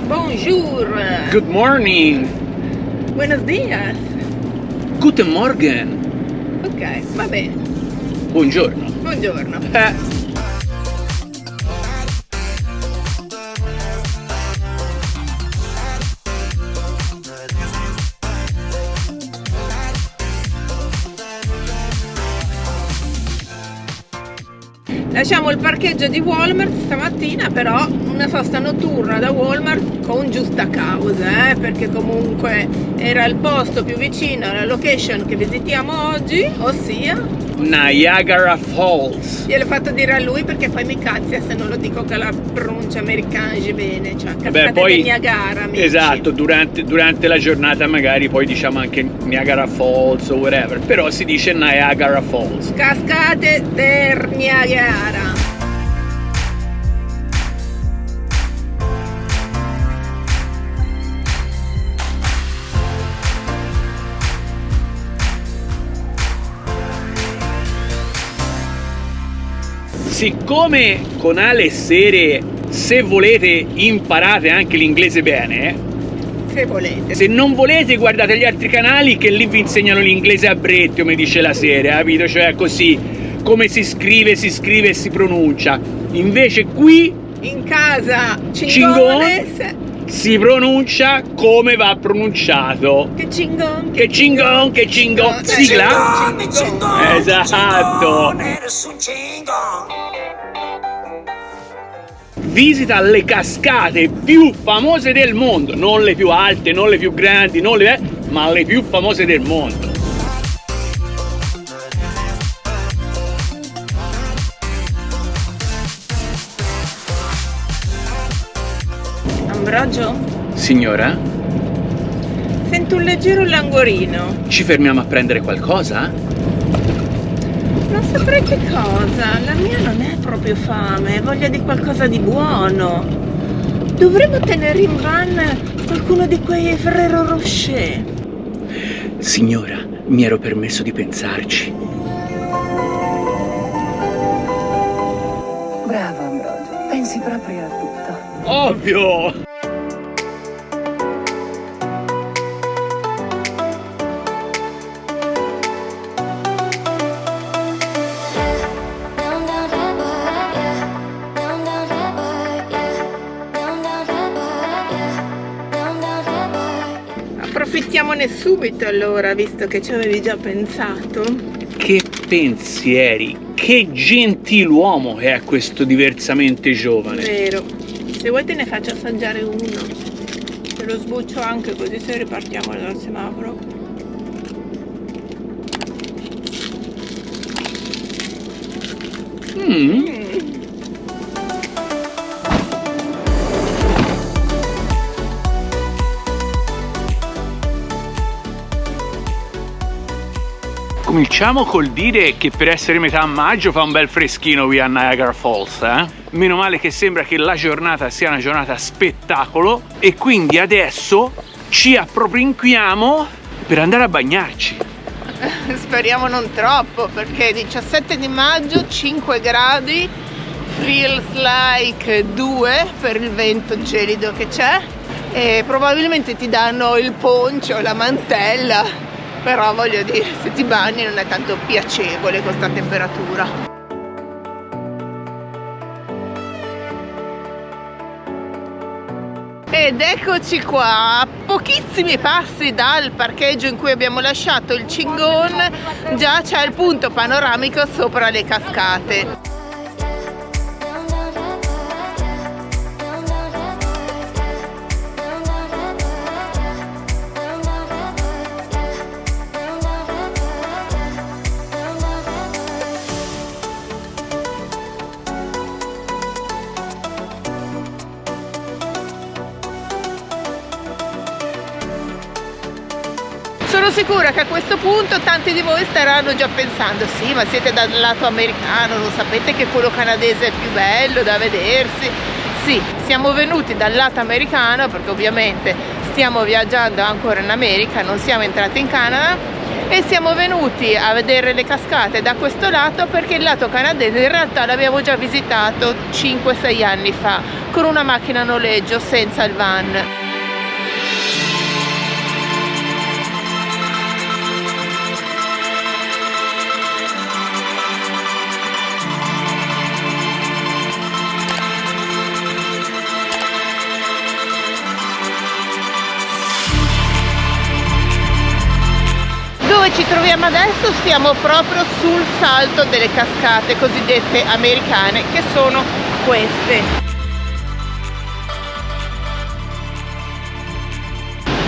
Bonjour. Good morning. Buenos días. Guten Morgen. Ok, va bene. Buongiorno. Buongiorno. Lasciamo il parcheggio di Walmart stamattina, però una sosta notturna da Walmart con giusta causa, perché comunque era il posto più vicino alla location che visitiamo oggi, ossia Niagara Falls. gliel'ho fatto dire a lui perché poi mi cazzia se non lo dico con la pronuncia americana bene, cioè cascate poi, del Niagara, amici. esatto, durante la giornata magari poi diciamo anche Niagara Falls o whatever, però si dice Niagara Falls. Cascate del Niagara. Siccome con Ale e Sere, se volete imparate anche l'inglese bene, Se volete. se non volete guardate gli altri canali che lì vi insegnano l'inglese a brette, come dice la Sere, capito? Cioè così, come si scrive e si pronuncia. Invece qui In casa Cingone. si pronuncia come va pronunciato. Che cingon. Che cingon, che cingon. Sigla? Cingone. Esatto. Visita le cascate più famose del mondo, non le più alte, non le più grandi, ma le più famose del mondo. Ambrogio, Signora, sento un leggero languorino. ci fermiamo a prendere qualcosa? Non saprei che cosa. La mia non è proprio fame, voglia di qualcosa di buono. Dovremmo tenere in van qualcuno di quei Ferrero Rocher. Signora, mi ero permesso di pensarci. Bravo Ambrogio, pensi proprio a tutto. Ovvio! Approfittiamone subito allora, visto che ci avevi già pensato. Che pensieri, che gentiluomo che è questo diversamente giovane. Vero. Se vuoi te ne faccio assaggiare uno. Te lo sbuccio anche così se ripartiamo dal semaforo. Cominciamo col dire che per essere metà maggio fa un bel freschino qui a Niagara Falls, Meno male che sembra che la giornata sia una giornata spettacolo e quindi adesso ci appropinquiamo per andare a bagnarci. Speriamo non troppo, perché 17 di maggio, 5 gradi, feels like 2 per il vento gelido che c'è e probabilmente ti danno il poncho, la mantella, però voglio dire, se ti bagni non è tanto piacevole con questa temperatura. Ed eccoci qua, a pochissimi passi dal parcheggio in cui abbiamo lasciato il Cingon, già c'è il punto panoramico sopra le cascate. Sono sicura che a questo punto tanti di voi staranno già pensando: sì, ma siete dal lato americano, non sapete che quello canadese è più bello da vedersi? Sì, siamo venuti dal lato americano perché ovviamente stiamo viaggiando ancora in America, non siamo entrati in Canada e siamo venuti a vedere le cascate da questo lato perché il lato canadese in realtà l'abbiamo già visitato 5-6 anni fa con una macchina a noleggio senza il van. Dove ci troviamo adesso? Siamo proprio sul salto delle cascate cosiddette americane, che sono queste.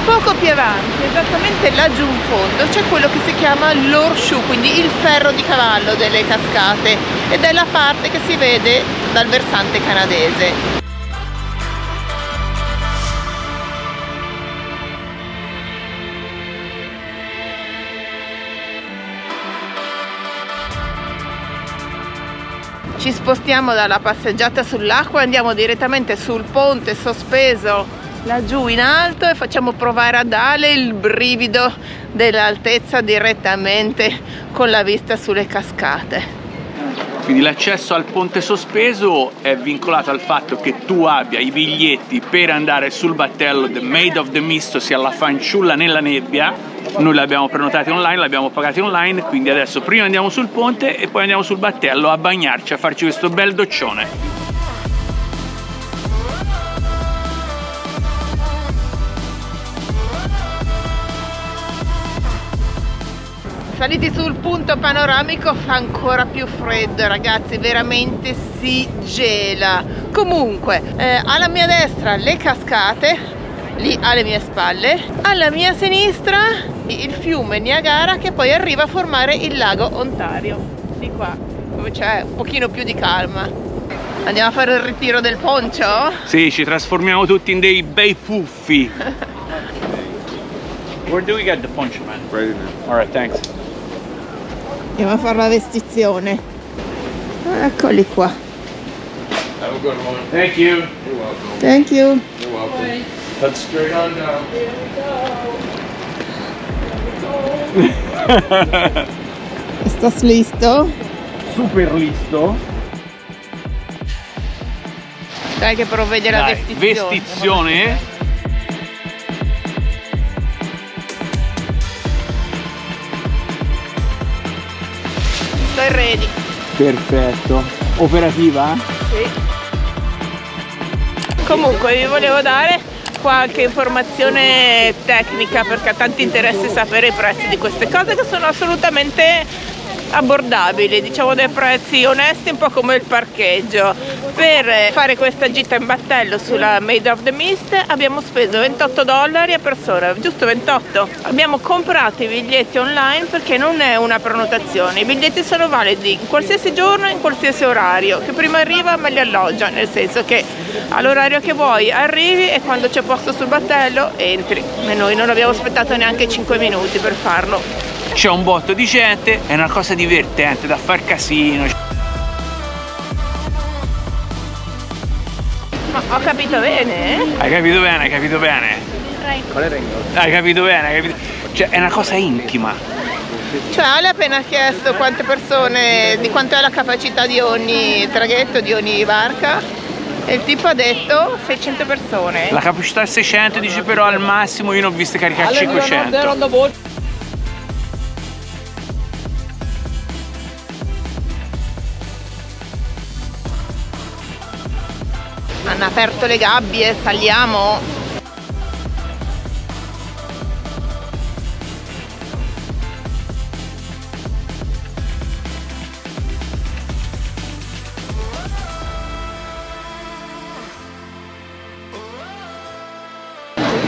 Poco più avanti, esattamente laggiù in fondo, c'è quello che si chiama l'horseshoe, quindi il ferro di cavallo delle cascate, ed è la parte che si vede dal versante canadese. Ci spostiamo dalla passeggiata sull'acqua e andiamo direttamente sul ponte sospeso laggiù in alto e facciamo provare ad Ale il brivido dell'altezza direttamente con la vista sulle cascate. Quindi l'accesso al ponte sospeso è vincolato al fatto che tu abbia i biglietti per andare sul battello The Maid of the Mist, ossia la fanciulla nella nebbia. Noi l'abbiamo prenotati online, l'abbiamo pagati online, quindi adesso prima andiamo sul ponte e poi andiamo sul battello a bagnarci, a farci questo bel doccione. Saliti sul punto panoramico fa ancora più freddo, ragazzi, veramente si gela. Comunque, alla mia destra le cascate, lì alle mie spalle, alla mia sinistra il fiume Niagara che poi arriva a formare il lago Ontario, di qua, dove c'è un pochino più di calma. Andiamo a fare il ritiro del poncio? Sì, ci trasformiamo tutti in dei bei puffi. Where do we get the poncho, man? Right in there. Alright, thanks. Andiamo a fare la vestizione. Eccoli qua. Have a good one. Thank you. You're welcome. Thank you. You're welcome. Head straight on down. ¿Estás listo? Super listo. Dai che provvede la Dai, vestizione. vestizione. Sto ready. Perfetto. Operativa? Sì. Comunque vi volevo dare qualche informazione tecnica perché a tanti interessa sapere i prezzi di queste cose che sono assolutamente abbordabili, diciamo dei prezzi onesti, un po' come il parcheggio. Per fare questa gita in battello sulla Maid of the Mist abbiamo speso $28 a persona, giusto 28. Abbiamo comprato i biglietti online perché non è una prenotazione, i biglietti sono validi in qualsiasi giorno, in qualsiasi orario, che prima arriva meglio alloggia, nel senso che all'orario che vuoi arrivi e quando c'è posto sul battello entri, e noi non abbiamo aspettato neanche 5 minuti per farlo. C'è un botto di gente, è una cosa divertente da far casino. Ma ho capito bene? Hai capito bene, hai capito bene. Qual è Rengo? Hai capito bene, hai capito. Cioè, è una cosa intima. Cioè Ale ha appena chiesto quante persone, di quanto è la capacità di ogni traghetto, di ogni barca, e il tipo ha detto 600 persone. La capacità è 600, dice, però al massimo io ne ho viste caricare 500. Hanno aperto le gabbie, saliamo.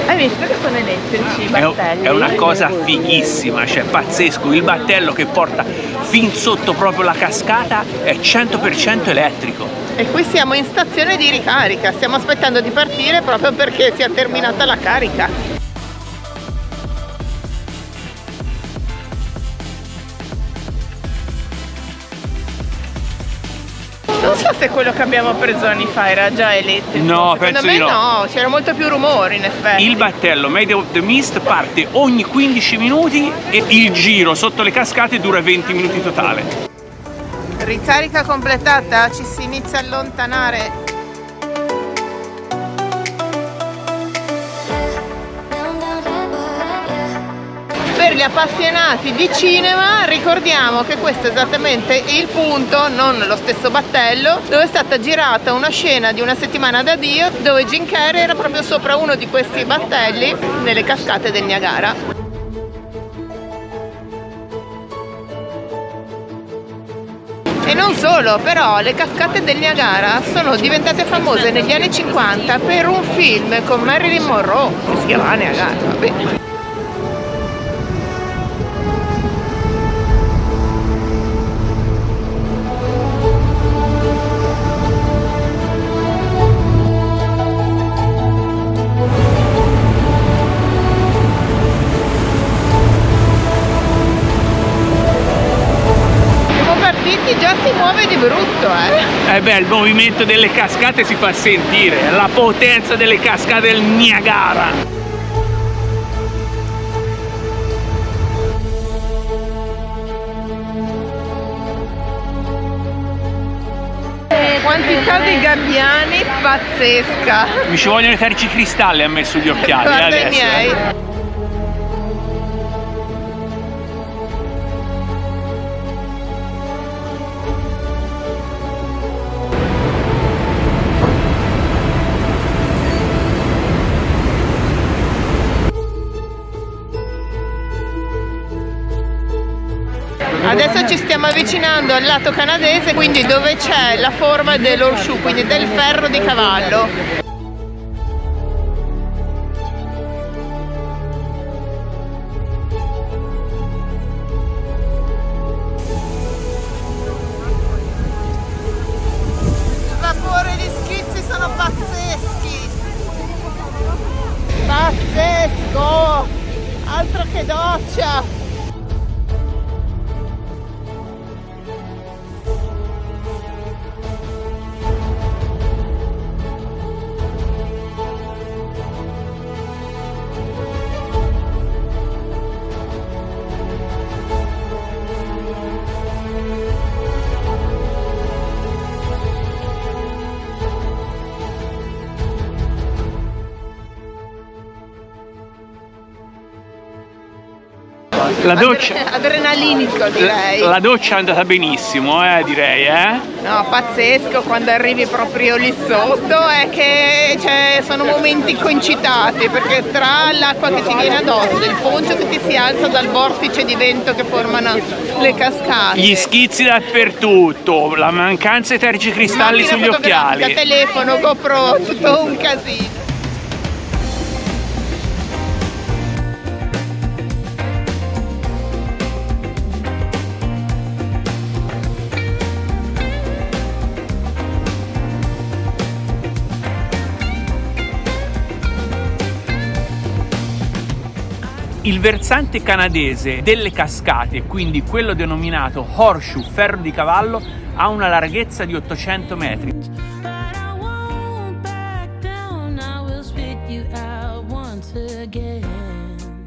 Hai visto che sono elettrici i battelli? È una cosa fighissima, cioè pazzesco. Il battello che porta fin sotto proprio la cascata è 100% elettrico. E qui siamo in stazione di ricarica, stiamo aspettando di partire proprio perché sia terminata la carica. Non so se quello che abbiamo preso anni fa era già elettrico. No, secondo penso me di no. no, c'era molto più rumore in effetti. Il battello Made of the Mist parte ogni 15 minuti e il giro sotto le cascate dura 20 minuti totale. Ricarica completata, ci si inizia a allontanare. Per gli appassionati di cinema ricordiamo che questo è esattamente il punto, non lo stesso battello, dove è stata girata una scena di Una settimana da Dio, dove Jim Carrey era proprio sopra uno di questi battelli nelle cascate del Niagara. E non solo, però le cascate del Niagara sono diventate famose negli anni 50 per un film con Marilyn Monroe che si chiama Niagara, vabbè. Già si muove di brutto, Il movimento delle cascate si fa sentire, la potenza delle cascate del Niagara. Quantità di gabbiani pazzesca. Mi ci vogliono i tergicristalli a me sugli occhiali. Guarda i adesso. miei. Adesso ci stiamo avvicinando al lato canadese, quindi dove c'è la forma dell'horseshoe, quindi del ferro di cavallo. Il vapore, gli schizzi sono pazzeschi! Pazzesco! Altro che doccia! La doccia, adrenalinico, direi. la doccia è andata benissimo, direi, No, pazzesco quando arrivi proprio lì sotto, è che sono momenti concitati, perché tra l'acqua che ti viene addosso, il poncio che ti si alza dal vortice di vento che formano le cascate, gli schizzi dappertutto, la mancanza di tergicristalli macchina sugli fotografica, occhiali. telefono, GoPro, tutto un casino. Il versante canadese delle cascate, quindi quello denominato Horseshoe, ferro di cavallo, ha una larghezza di 800 metri.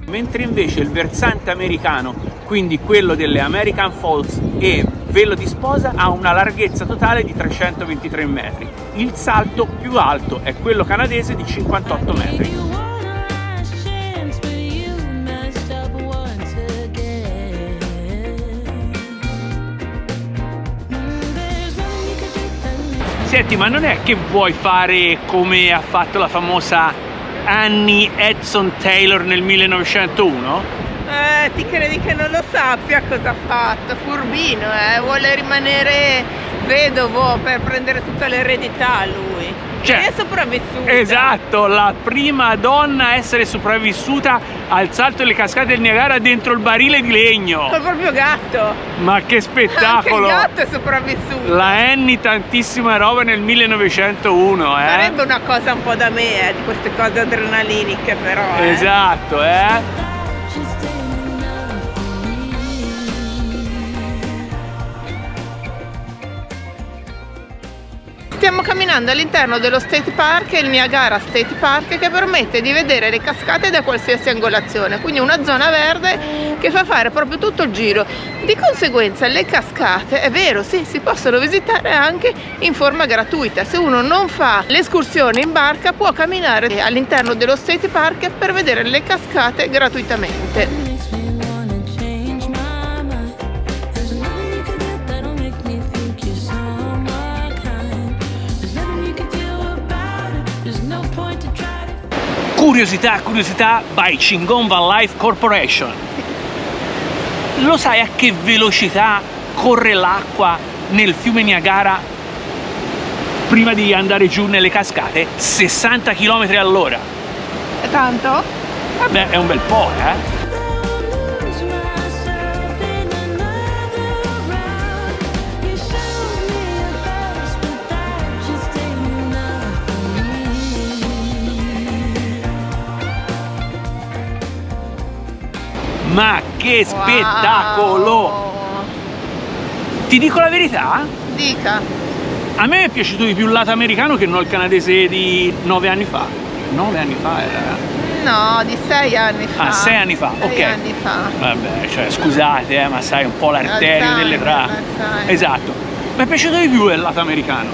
Mentre invece il versante americano, quindi quello delle American Falls e Velo di Sposa, ha una larghezza totale di 323 metri. Il salto più alto è quello canadese di 58 metri. Senti, ma non è che vuoi fare come ha fatto la famosa Annie Hudson Taylor nel 1901? Ti credi che non lo sappia cosa ha fatto? Furbino, vuole rimanere vedovo per prendere tutta l'eredità lui. Cioè, è sopravvissuta. Esatto, la prima donna a essere sopravvissuta al salto delle cascate del Niagara dentro il barile di legno. Col proprio gatto. Ma che spettacolo! Anche il gatto è sopravvissuto. La Annie tantissima roba nel 1901, Sarebbe una cosa un po' da me, di queste cose adrenaliniche però. Esatto, Stiamo camminando all'interno dello State Park, il Niagara State Park, che permette di vedere le cascate da qualsiasi angolazione, quindi una zona verde che fa fare proprio tutto il giro. Di conseguenza le cascate, è vero, sì, si possono visitare anche in forma gratuita. Se uno non fa l'escursione in barca può camminare all'interno dello State Park per vedere le cascate gratuitamente. Curiosità by Chingon Wildlife Corporation. Lo sai a che velocità corre l'acqua nel fiume Niagara prima di andare giù nelle cascate? 60 km all'ora. È tanto? Vabbè, è un bel po', eh? Ma che spettacolo! Wow. Ti dico la verità? Dica. A me è piaciuto di più il lato americano che non il canadese di 9 anni fa. 9 anni fa era? No, di 6 anni fa. Ah, 6 anni fa, 6 ok. anni fa. Vabbè, cioè scusate, ma sai un po' l'arteria delle tra. Alzheimer. Esatto. Mi è piaciuto di più il lato americano.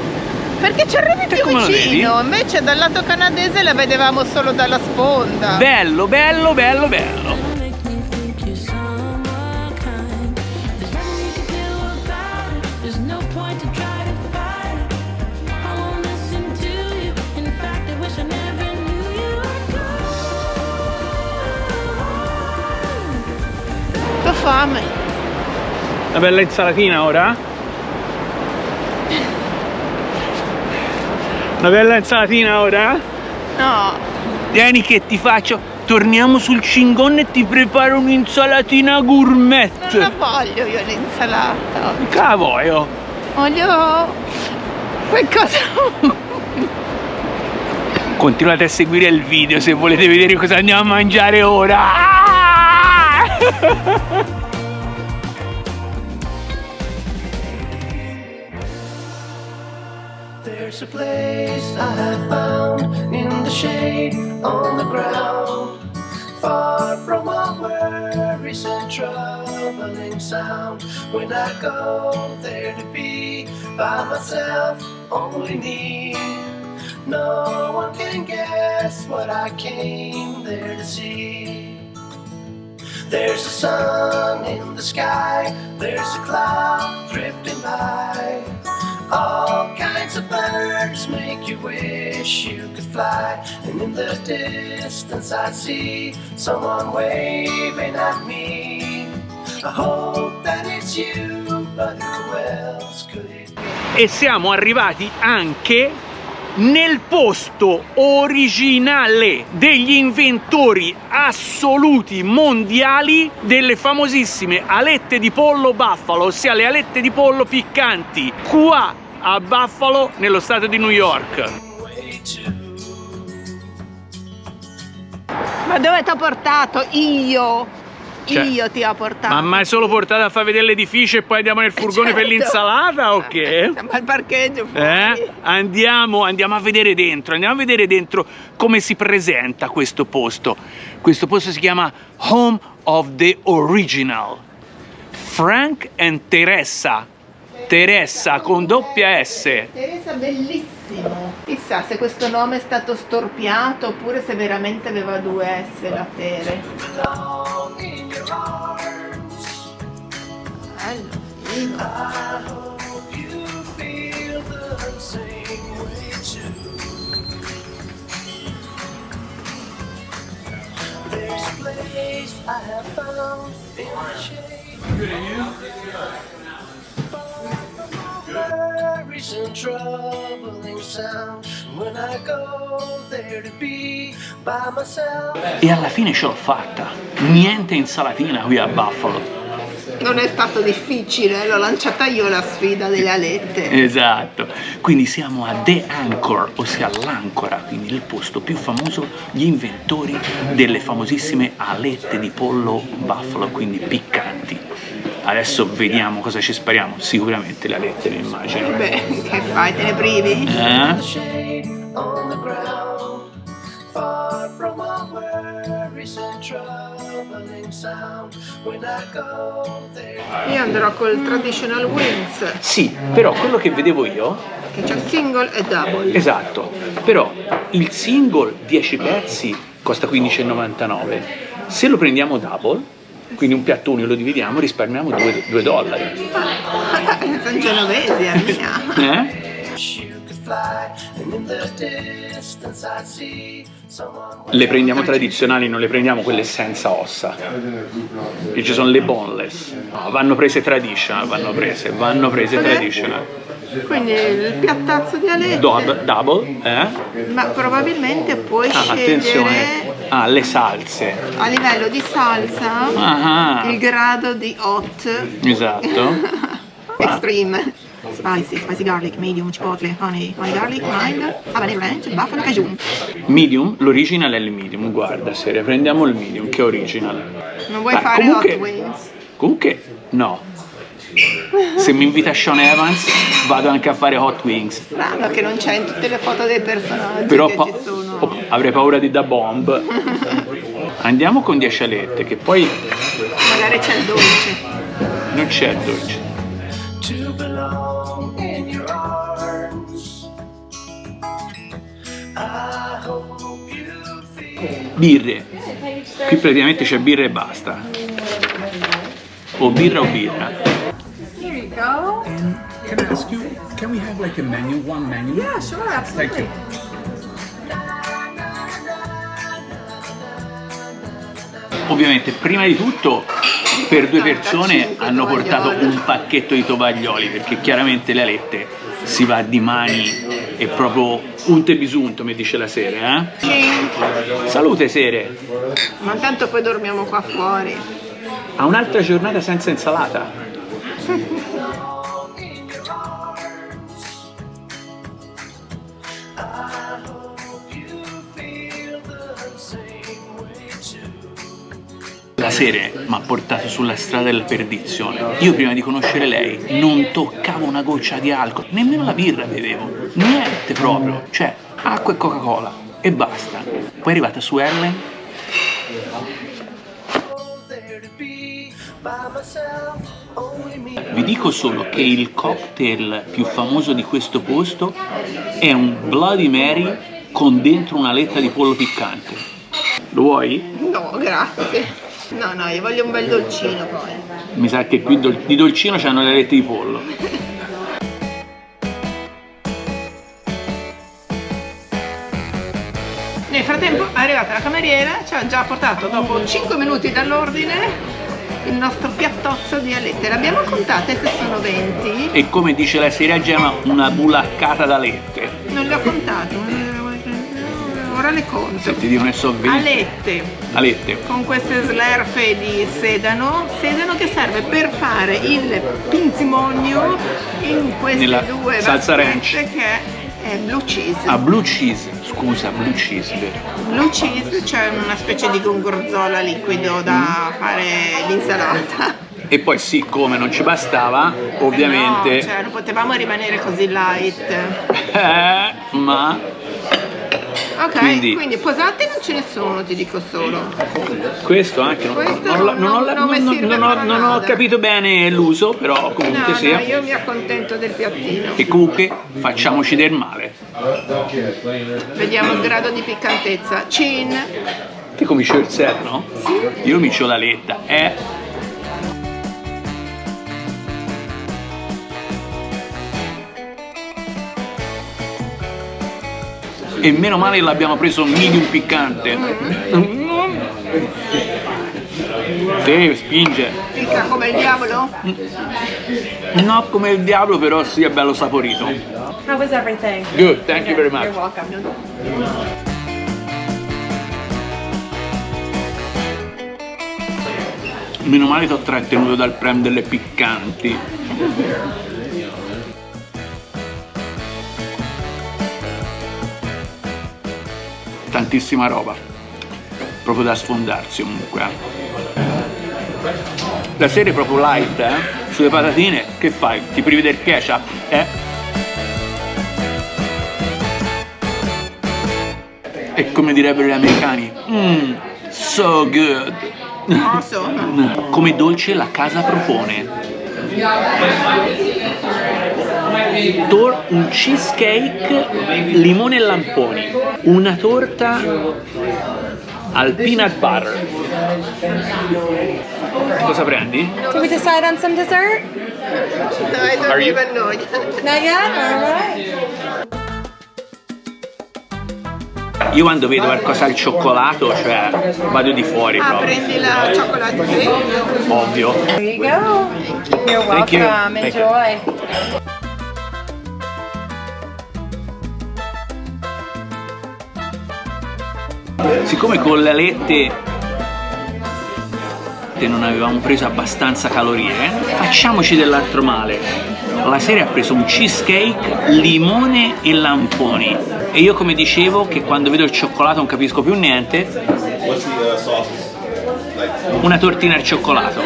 Perché ci arrivi Te più come lo vicino, vedi? invece dal lato canadese la vedevamo solo dalla sponda. Bello, bello, bello, bello. Ho fame. Una bella insalatina ora? Una bella insalatina ora? No. Vieni che ti faccio. Torniamo sul Chingon e ti preparo un'insalatina gourmet. Non la voglio io l'insalata. Cavoio. Voglio qualcosa. Continuate a seguire il video se volete vedere cosa andiamo a mangiare ora. There's a place I have found in the shade on the ground, far from all worries and troubling sound. When I go there to be by myself, only me. No one can guess what I came there to see. There's a sun in the sky, there's a cloud drifting by. All kinds of birds make you wish you could fly. And in the distance I see someone waving at me. I hope that it's you, but who else could it be? E siamo arrivati anche nel posto originale degli inventori assoluti mondiali delle famosissime alette di pollo Buffalo, ossia le alette di pollo piccanti, qua a Buffalo, nello stato di New York. Ma dove ti ho portato? Io Cioè, ti ho portato. Ma mai solo portato a far vedere l'edificio e poi andiamo nel furgone per Certo. l'insalata o che? Siamo al parcheggio fuori. Andiamo a vedere dentro come si presenta questo posto. Questo posto si chiama Home of the Original. Frank and Teresa. Teresa con doppia S. Teresa, bellissimo. Chissà se questo nome è stato storpiato oppure se veramente aveva 2 S la Tere. Belong in your arms. Bello, figo. I hope you feel the same way too. There's a place I have found in the shade. Worries and troubling sound. When I go there to be by myself. E alla fine ce l'ho fatta. Niente insalatina qui a Buffalo. Non è stato difficile, l'ho lanciata io la sfida delle alette. Esatto. Quindi siamo a The Anchor, ossia l'Ancora, quindi il posto più famoso, gli inventori delle famosissime alette di pollo Buffalo, quindi piccanti. Adesso vediamo cosa ci spariamo. Sicuramente le alette, mi immagino. Beh, che fai, te ne privi? shade on the ground, far from all worries and troubling sound. When I go there, Io andrò col traditional wings, Sì, però quello che vedevo io, che c'è single e double. esatto, però il single 10 pezzi costa 15,99. Se lo prendiamo double, quindi un piatto unico lo dividiamo, risparmiamo $2. Sono genovesi, mia. you could fly, and in the distance I see someone. Le prendiamo tradizionali, non le prendiamo quelle senza ossa. Che ci sono le boneless. No, vanno prese traditional, vanno prese traditional. Quindi il piattazzo di alette. Double, Ma probabilmente puoi attenzione. scegliere Le salse. a livello di salsa Ah, il grado di hot, esatto. extreme, spicy garlic, medium, chipotle, honey garlic, mild, habanero ranch, buffalo cajun. Medium, l'original è il medium, guarda Seria, prendiamo il medium che è original. Non vuoi Ma fare comunque- hot wings? Comunque, no. Se mi invita Sean Evans, vado anche a fare hot wings. Strano che non c'è in tutte le foto dei personaggi Però che ci sono. avrei paura di da bomb. Andiamo con 10 alette, che poi Magari c'è il dolce. non c'è il dolce. To belong in your arms. I hope you feel. Birre. Qui praticamente c'è birra e basta. O birra o birra. Here you go. Can I ask you, can we have like a menu, one menu? Yeah, sure, Thank you. Ovviamente, prima di tutto, per 2 persone hanno portato un pacchetto di tovaglioli, perché chiaramente le alette si va di mani e proprio unte bisunto, mi dice la Sere, Salute Sere! Ma tanto poi dormiamo qua fuori. A un'altra giornata senza insalata. La Sere mi ha portato sulla strada della perdizione. Io prima di conoscere lei non toccavo una goccia di alcol, nemmeno la birra bevevo, niente proprio, cioè acqua e Coca-Cola e basta. Poi è arrivata su Ellen. There to be by myself, only me. Vi dico solo che il cocktail più famoso di questo posto è un Bloody Mary con dentro una aletta di pollo piccante. Lo vuoi? No, grazie. No, io voglio un bel dolcino poi. Mi sa che qui di dolcino c'hanno le alette di pollo. Nel frattempo è arrivata la cameriera, ci ha già portato dopo 5 minuti dall'ordine il nostro piattozzo di alette. Le abbiamo contate se sono 20. E come dice la Sera Gemma, una bulaccata d'alette. Non le ho contate. Ora le conto. Se ti dicono che so 20. Alette. Con queste slerfe di sedano che serve per fare il pinzimonio in queste Nella due salsa vaschette ranch. che è blue cheese. Ah, blue cheese, scusa, blue cheese, vero? Blue cheese, cioè una specie di gorgonzola liquido da fare l'insalata. E poi siccome non ci bastava, ovviamente, No, cioè non potevamo rimanere così light. ma Ok, Quindi- quindi posate non ce ne sono, ti dico solo. questo anche non ho nada. capito bene l'uso, però comunque No, sia. io mi accontento del piattino. E comunque facciamoci del male. Vediamo il grado di piccantezza. Cin. Te cominci il serno? Io mi c'ho la letta, E meno male che l'abbiamo preso medium piccante. Sì, spinge. Picca come il diavolo? No come il diavolo, però sì, è bello saporito. How was everything? Good, thank you very much. You're welcome. Meno male ti ho trattenuto dal prem delle piccanti. Tantissima roba. Proprio da sfondarsi comunque. La serie è proprio light, sulle patatine, che fai? Ti privi del ketchup? E come direbbero gli americani, so good. Awesome. Come dolce la casa propone. Un cheesecake limone e lamponi, una torta al peanut butter. Cosa prendi? Can we decide on some dessert? I don't even know. Not yet? All right. Io quando vedo qualcosa al cioccolato, cioè vado di fuori proprio. Prendi la cioccolata qui. Ovvio. There you go. You're Thank you. welcome. Thank you. Enjoy. Siccome con le alette non avevamo preso abbastanza calorie, facciamoci dell'altro male. La sera ha preso un cheesecake, limone e lamponi. E io, come dicevo, che quando vedo il cioccolato non capisco più niente, una tortina al cioccolato.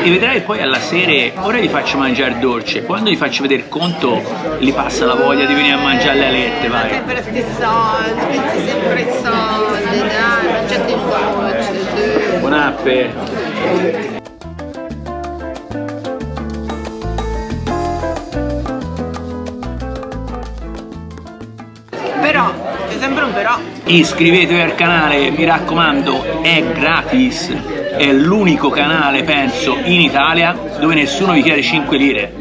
E vedrai poi alla sera, ora gli faccio mangiare dolce, quando gli faccio vedere il conto gli passa la voglia di venire a mangiare le alette, vai. Sempre sti soldi, pensi sempre ai soldi, dai, mangiate il dolce. Buon'appe. Però, c'è sempre un però. Iscrivetevi al canale, mi raccomando, è gratis, è l'unico canale, penso, in Italia dove nessuno vi chiede 5 lire,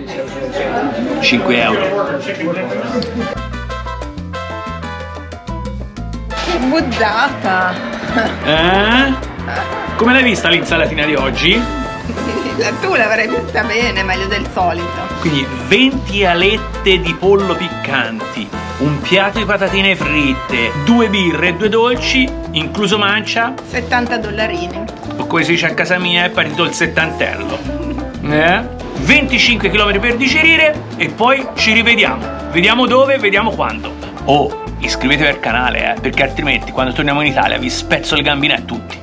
5 euro. Che buzzata! Come l'hai vista l'insalatina di oggi? Tu l'avrai vista bene, meglio del solito. Quindi 20 alette di pollo piccanti, un piatto di patatine fritte, 2 birre, 2 dolci, incluso mancia. $70. O come si dice a casa mia, è partito il settantello. 25 km per digerire e poi ci rivediamo. Vediamo dove, vediamo quando. Oh, iscrivetevi al canale, perché altrimenti quando torniamo in Italia vi spezzo le gambine a tutti.